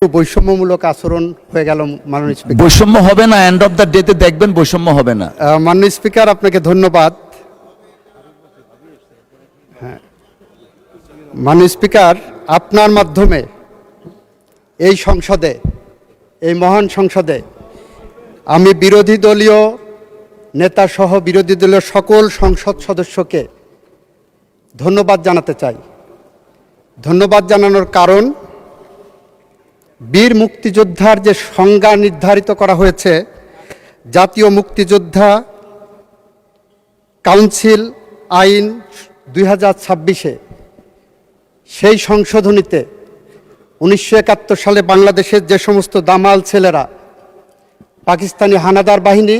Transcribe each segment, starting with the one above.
বৈষম্যমূলক আচরণ হয়ে গেল মাননীয় স্পিকার। বৈষম্য হবে না, এন্ড অফ দ্য ডেতে দেখবেন বৈষম্য হবে না। মাননীয় স্পিকার, আপনাকে ধন্যবাদ। হ্যাঁ, মাননীয় স্পিকার, আপনার মাধ্যমে এই সংসদে, এই মহান সংসদে আমি বিরোধী দলীয় নেতা সহ বিরোধী দলীয় সকল সংসদ সদস্যকে ধন্যবাদ জানাতে চাই। ধন্যবাদ জানানোর কারণ, বীর মুক্তিযোদ্ধার যে সংজ্ঞা নির্ধারিত করা হয়েছে জাতীয় মুক্তিযোদ্ধা কাউন্সিল আইন 2026-এ, সেই সংশোধনীতে 1971 সালে বাংলাদেশের যে সমস্ত দামাল ছেলেরা পাকিস্তানি হানাদার বাহিনী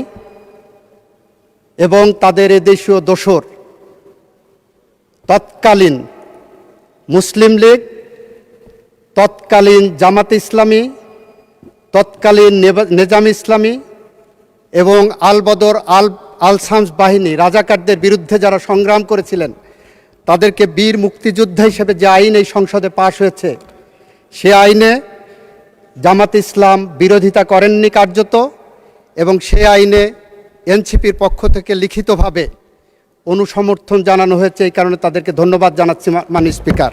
এবং তাদের এদেশীয় দোসর, তৎকালীন মুসলিম লীগ, তৎকালীন জামাতে ইসলামী, তৎকালীন নেজাম ইসলামী এবং আলবদর আল-শামস বাহিনী রাজাকারদের বিরুদ্ধে যারা সংগ্রাম করেছিলেন, তাদেরকে বীর মুক্তিযোদ্ধা হিসেবে যে আইন এই সংসদে পাশ হয়েছে, সে আইনে জামাতে ইসলাম বিরোধিতা করেননি কার্যত, এবং সে আইনে এনসিপির পক্ষ থেকে লিখিতভাবে অনুসমর্থন জানানো হয়েছে। এই কারণে তাদেরকে ধন্যবাদ জানাচ্ছি মাননীয় speaker.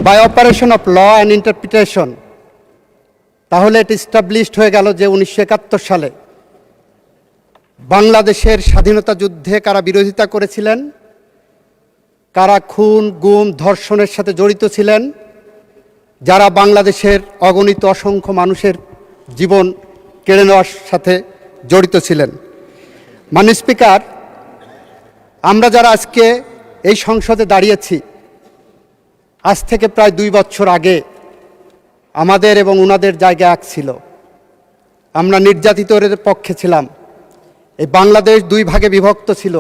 By operation of law and interpretation, তাহলে এটা ইস্টাবলিশড হয়ে গেল যে 1971 সালে বাংলাদেশের স্বাধীনতা যুদ্ধে কারা বিরোধিতা করেছিলেন, কারা খুন, গুম, ধর্ষণের সাথে জড়িত ছিলেন, যারা বাংলাদেশের অগণিত অসংখ্য মানুষের জীবন কেড়ে নেওয়ার সাথে জড়িত ছিলেন। মাননীয় স্পিকার, আমরা যারা আজকে এই সংসদে দাঁড়িয়েছি, আজ থেকে প্রায় 2 বছর আগে আমাদের এবং ওনাদের জায়গা এক ছিল। আমরা নির্যাতিতদের পক্ষে ছিলাম। এই বাংলাদেশ 2 ভাগে বিভক্ত ছিল।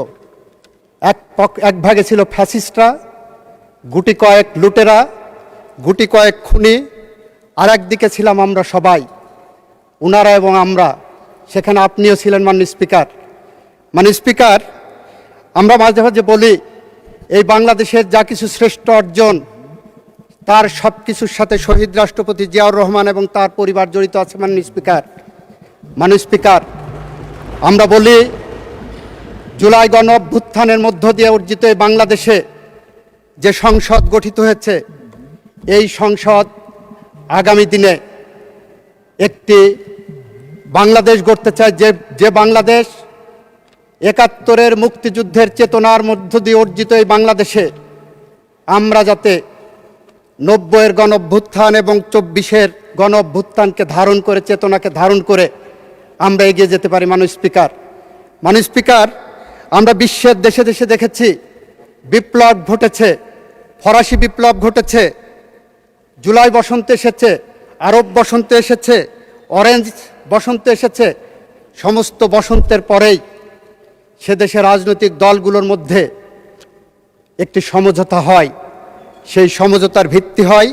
এক ভাগে ছিল ফ্যাসিস্টরা, গুটি কয়েক লুটেরা, গুটি কয়েক খুনি, আর একদিকে ছিলাম আমরা সবাই, ওনারা এবং আমরা। সেখানে আপনিও ছিলেন মাননীয় স্পিকার। মাননীয় স্পিকার, আমরা মাঝে মাঝে বলি এই বাংলাদেশের যা কিছু শ্রেষ্ঠ অর্জন, তার সব কিছুর সাথে শহীদ রাষ্ট্রপতি জিয়াউর রহমান এবং তার পরিবার জড়িত আছে মাননীয় স্পিকার। মাননীয় স্পিকার, আমরা বলি জুলাই গণ অভ্যুত্থানের মধ্য দিয়ে অর্জিত এই বাংলাদেশে যে সংসদ গঠিত হয়েছে, এই সংসদ আগামী দিনে একটি বাংলাদেশ গড়তে চায়, যে বাংলাদেশ 71-এর মুক্তিযুদ্ধের চেতনার মধ্য দিয়ে অর্জিত এই বাংলাদেশে আমরা যাতে 90-এর গণ অভ্যুত্থান এবং 24-এর গণ অভ্যুত্থানকে ধারণ করে, চেতনাকে ধারণ করে আমরা এগিয়ে যেতে পারি। মাননীয় স্পিকার, মাননীয় স্পিকার, আমরা বিশ্বের দেশে দেশে দেখেছি বিপ্লব ঘটেছে, ফরাসি বিপ্লব ঘটেছে, জুলাই বসন্ত এসেছে, আরব বসন্ত এসেছে, অরেঞ্জ বসন্ত এসেছে। সমস্ত বসন্তের পরেই সে দেশের রাজনৈতিক দলগুলোর মধ্যে একটি সমঝোতা হয়। সেই সমঝোতার ভিত্তি হয়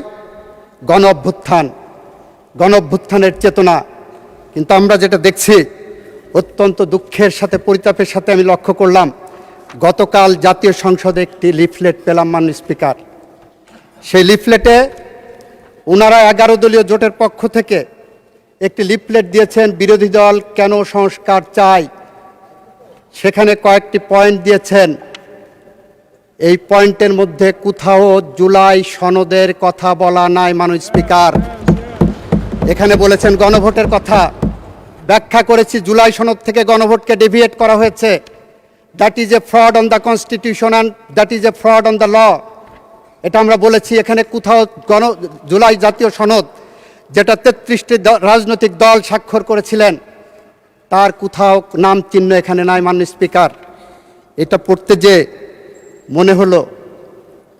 গণ অভ্যুত্থান, গণ অভ্যুত্থানের চেতনা। কিন্তু আমরা যেটা দেখছি, অত্যন্ত দুঃখের সাথে, পরিতাপের সাথে আমি লক্ষ্য করলাম, গতকাল জাতীয় সংসদে একটি লিফলেট পেলাম মাননীয় স্পিকার। সেই লিফলেটে ওনারা 11 দলীয় জোটের পক্ষ থেকে একটি লিফলেট দিয়েছেন, বিরোধী দল কেন সংস্কার চায়। সেখানে কয়েকটি পয়েন্ট দিয়েছেন। এই পয়েন্টের মধ্যে কোথাও জুলাই সনদের কথা বলা নাই মাননীয় স্পিকার। এখানে বলেছেন গণভোটের কথা। ব্যাখ্যা করেছি, জুলাই সনদ থেকে গণভোটকে ডেভিয়েট করা হয়েছে। That is a fraud on the constitution and that is a fraud on the law. এটা আমরা বলেছি। এখানে কোথাও জুলাই জাতীয় সনদ, যেটা 33টি রাজনৈতিক দল স্বাক্ষর করেছিলেন, তার কোথাও নাম চিহ্ন এখানে নাই মাননীয় স্পিকার। এটা পড়তে যে মনে হলো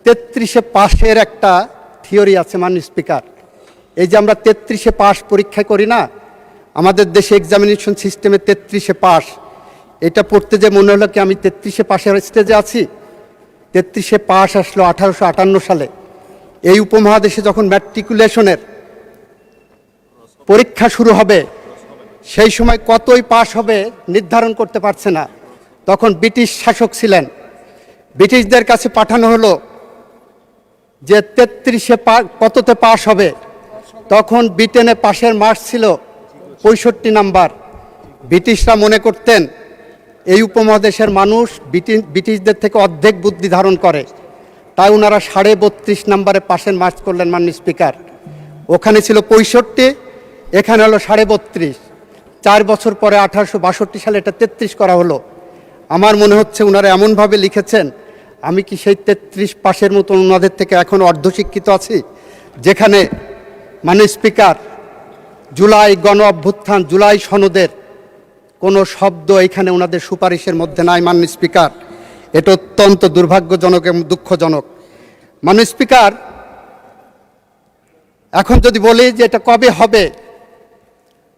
33-এ পাশের একটা থিওরি আছে মাননীয় স্পিকার। এই যে আমরা 33-এ পাস পরীক্ষা করি না, আমাদের দেশে এক্সামিনেশন সিস্টেমে 33-এ পাস, এটা পড়তে যে মনে হলো কি আমি 33-এ পাশের স্টেজে আছি। 33-এ পাস আসলো 1858 সালে। এই উপমহাদেশে যখন ম্যাট্রিকুলেশনের পরীক্ষা শুরু হবে, সেই সময় কতই পাস হবে নির্ধারণ করতে পারছে না। তখন ব্রিটিশ শাসক ছিলেন। ব্রিটিশদের কাছে পাঠানো হলো যে 33-এ কততে পাশ হবে, তখন ব্রিটেনে পাশের মার্কস ছিল 65 নাম্বার। ব্রিটিশরা মনে করতেন এই উপমহাদেশের মানুষ ব্রিটিশদের থেকে অর্ধেক বুদ্ধি ধারণ করে, তাই ওনারা 32.5 নাম্বারে পাশের মার্কস করলেন মাননীয় স্পিকার। ওখানে ছিল 65, এখানে হলো 32.5। 4 বছর পরে 1862 সালে এটা 33 করা হলো। আমার মনে হচ্ছে ওনারা এমনভাবে লিখেছেন, আমি কি সেই 33 পাশের মতন ওনাদের থেকে এখন অর্ধশিক্ষিত আছি? যেখানে মাননীয় স্পিকার জুলাই গণ অভ্যুত্থান, জুলাই সনদের কোনো শব্দ এখানে ওনাদের সুপারিশের মধ্যে নাই মাননীয় স্পিকার। এটা অত্যন্ত দুর্ভাগ্যজনক এবং দুঃখজনক। মাননীয় স্পিকার, এখন যদি বলি যে এটা কবে হবে,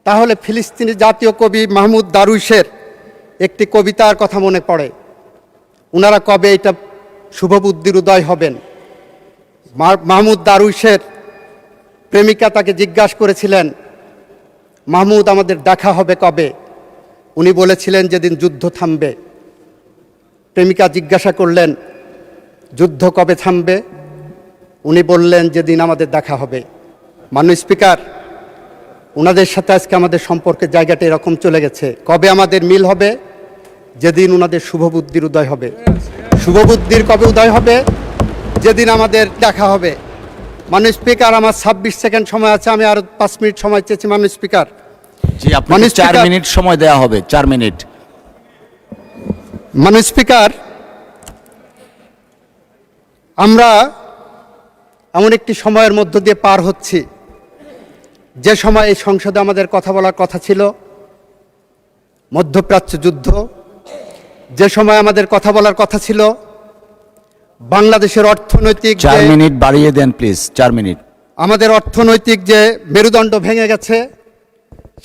তাহলে ফিলিস্তিনি জাতীয় কবি মাহমুদ দারুইশের একটি কবিতার কথা মনে পড়ে। ওনারা কবে এটা শুভবুদ্ধির উদয় হবেন? মাহমুদ দারুইশের প্রেমিকা তাকে জিজ্ঞাসা করেছিলেন, মাহমুদ আমাদের দেখা হবে কবে? উনি বলেছিলেন যেদিন যুদ্ধ থামবে। প্রেমিকা জিজ্ঞাসা করলেন, যুদ্ধ কবে থামবে? উনি বললেন যেদিন আমাদের দেখা হবে। মাননীয় স্পিকার, ওনাদের সাথে আজকে আমাদের সম্পর্কের জায়গাটা এরকম চলে গেছে। কবে আমাদের মিল হবে? যেদিন ওনাদের শুভবুদ্ধির উদয় হবে। শুভবুদ্ধির কবে উদয় হবে? যেদিন আমাদের দেখা হবে। মাননীয় স্পিকার, আমার 26 সেকেন্ড সময় আছে, আমি আরো 5 মিনিট সময় চেয়েছি মাননীয় স্পিকার। জি, আপনাকে 4 মিনিট সময় দেওয়া হবে, 4 মিনিট। মাননীয় স্পিকার, আমরা এমন একটি সময়ের মধ্য দিয়ে পার হচ্ছি, যে সময় এই সংসদে আমাদের কথা বলার কথা ছিল মধ্যপ্রাচ্য যুদ্ধ, যে সময় আমাদের কথা বলার কথা ছিল বাংলাদেশের অর্থনৈতিক, 4 মিনিট বাড়িয়ে দেন প্লিজ, 4 মিনিট। আমাদের অর্থনৈতিক যে মেরুদণ্ড ভেঙে গেছে,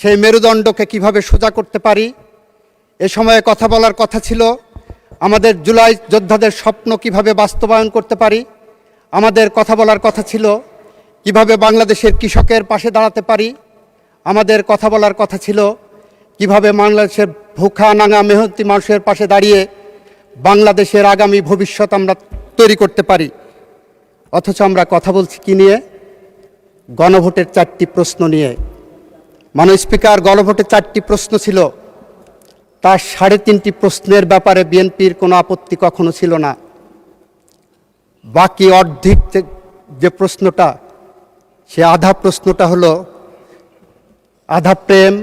সেই মেরুদণ্ডকে কিভাবে সোজা করতে পারি, এ সময়ে কথা বলার কথা ছিল আমাদের জুলাই যোদ্ধাদের স্বপ্ন কিভাবে বাস্তবায়ন করতে পারি। আমাদের কথা বলার কথা ছিল কিভাবে বাংলাদেশের কৃষকের পাশে দাঁড়াতে পারি। আমাদের কথা বলার কথা ছিল কিভাবে বাংলাদেশের ভুখা নাঙা মেহনতি মানুষের পাশে দাঁড়িয়ে বাংলাদেশের আগামী ভবিষ্যৎ আমরা তৈরি করতে পারি। অথচ আমরা কথা বলছি কি নিয়ে? গণভোটের 4টি প্রশ্ন নিয়ে। মাননীয় স্পিকার, গণভোটের 4টি প্রশ্ন ছিল, তার 3.5টি প্রশ্নের ব্যাপারে বিএনপির কোনো আপত্তি কখনো ছিল না। বাকি অর্ধেক যে প্রশ্নটা, সে আধা প্রশ্নটা হলো আধা প্রেম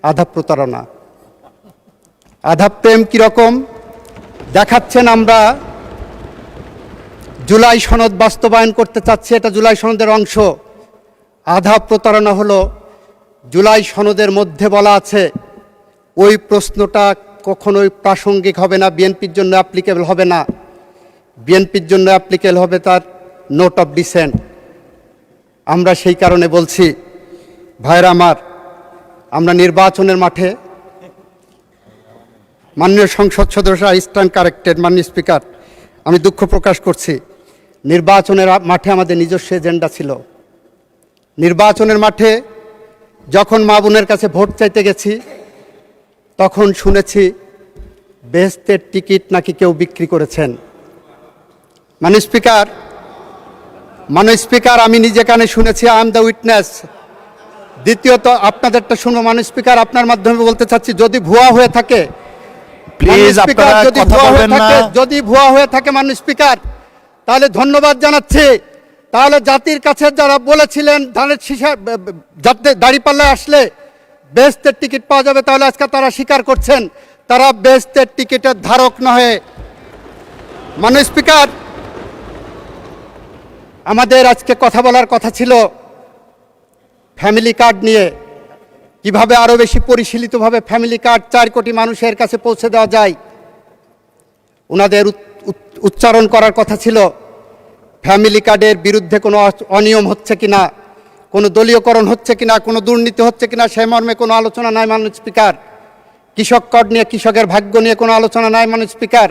আধা প্রতারণা। আধা প্রেম কীরকম দেখাচ্ছেন? আমরা জুলাই সনদ বাস্তবায়ন করতে চাচ্ছি, এটা জুলাই সনদের অংশ। আধা প্রতারণা হলো জুলাই সনদের মধ্যে বলা আছে ওই প্রশ্নটা কখনোই প্রাসঙ্গিক হবে না, বিএনপির জন্য অ্যাপ্লিকেবল হবে না। বিএনপির জন্য অ্যাপ্লিকেবল হবে তার নোট অফ ডিসেন্ট। আমরা সেই কারণে বলছি, ভাইরা আমার, আমরা নির্বাচনের মাঠে, মাননীয় সংসদ সদস্য স্ট্যান্ড কারেক্টেড। মাননীয় স্পিকার, আমি দুঃখ প্রকাশ করছি, নির্বাচনের মাঠে আমাদের নিজস্ব এজেন্ডা ছিল। নির্বাচনের মাঠে যখন মা বোনের কাছে ভোট চাইতে গেছি, তখন শুনেছি বেহেশতের টিকিট নাকি কেউ বিক্রি করেছেন। মাননীয় স্পিকার, আমি নিজে কানে শুনেছি, আই এম দ্য উইটনেস। দ্বিতীয়ত, আপনাদেরটা শুনবো। মাননীয় স্পিকার, আপনার মাধ্যমে বলতে চাচ্ছি, যদি ভুয়া হয়ে থাকে, প্লিজ আপনারা কথা বলবেন না। যদি ভুয়া হয়ে থাকে মাননীয় স্পিকার, তাহলে ধন্যবাদ জানাচ্ছি। তাহলে জাতির কাছে যারা বলেছিলেন ধানের শীষা দাঁড়িপাল্লায় আসলে বেহেশতের টিকিট পাওয়া যাবে, তাহলে আজকে তারা স্বীকার করছেন তারা বেহেশতের টিকিটের ধারক নহে। মাননীয় স্পিকার, আমাদের আজকে কথা বলার কথা ছিল ফ্যামিলি কার্ড নিয়ে, কিভাবে আরও বেশি পরিশীলিতভাবে ফ্যামিলি কার্ড 4 কোটি মানুষের কাছে পৌঁছে দেওয়া যায়। ওনাদের উচ্চারণ করার কথা ছিল ফ্যামিলি কার্ডের বিরুদ্ধে কোনো অনিয়ম হচ্ছে কিনা, কোনো দলীয়করণ হচ্ছে কিনা, কোনো দুর্নীতি হচ্ছে কিনা, সে মর্মে কোনো আলোচনা নাই মাননীয় স্পিকার। কৃষক কার্ড নিয়ে, কৃষকের ভাগ্য নিয়ে কোনো আলোচনা নাই মাননীয় স্পিকার।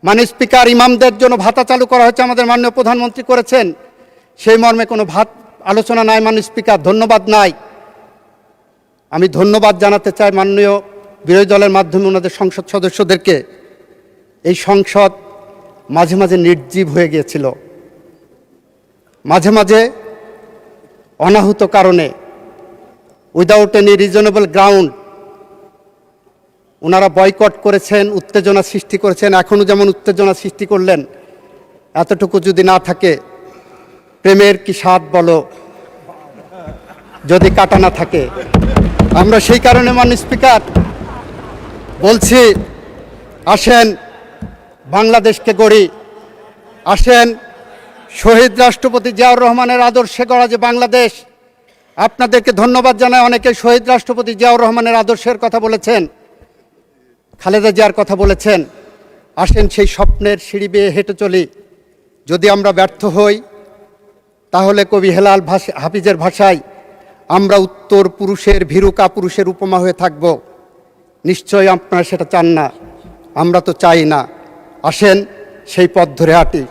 মাননীয় স্পিকার, ইমামদের জন্য ভাতা চালু করা হয়েছে, আমাদের মাননীয় প্রধানমন্ত্রী করেছেন, সেই মর্মে কোনো আলোচনা নাই মাননীয় স্পিকার। ধন্যবাদ নাই। আমি ধন্যবাদ জানাতে চাই মাননীয় বিরোধী দলের মাধ্যমে ওনাদের সংসদ সদস্যদেরকে। এই সংসদ মাঝে মাঝে নির্জীব হয়ে গিয়েছিল, মাঝে মাঝে অনাহুত কারণে উইদাউট এনি রিজনেবল গ্রাউন্ড ওনারা বয়কট করেছেন, উত্তেজনা সৃষ্টি করেছেন। এখনও যেমন উত্তেজনা সৃষ্টি করলেন, এতটুকু যদি না থাকে, প্রেমের কি স্বাদ বলো যদি কাটা না থাকে। আমরা সেই কারণে মাননীয় স্পিকার বলছি, আসেন বাংলাদেশকে গড়ি, আসেন শহীদ রাষ্ট্রপতি জিয়াউর রহমানের আদর্শে গড়া যে বাংলাদেশ। আপনাদেরকে ধন্যবাদ জানাই, অনেকে শহীদ রাষ্ট্রপতি জিয়াউর রহমানের আদর্শের কথা বলেছেন, খালেদা জিয়ার কথা বলেছেন। আসেন সেই স্বপ্নের সিঁড়ি বেয়ে হেঁটে চলি। যদি আমরা ব্যর্থ হই, তাহলে কবি হেলাল হাফিজের ভাষায় আমরা উত্তর পুরুষের ভীরু কাপুরুষের উপমা হয়ে থাকব। নিশ্চয়ই আপনারা সেটা চান না, আমরা তো চাই না। আসেন সেই পথ ধরে হাঁটি।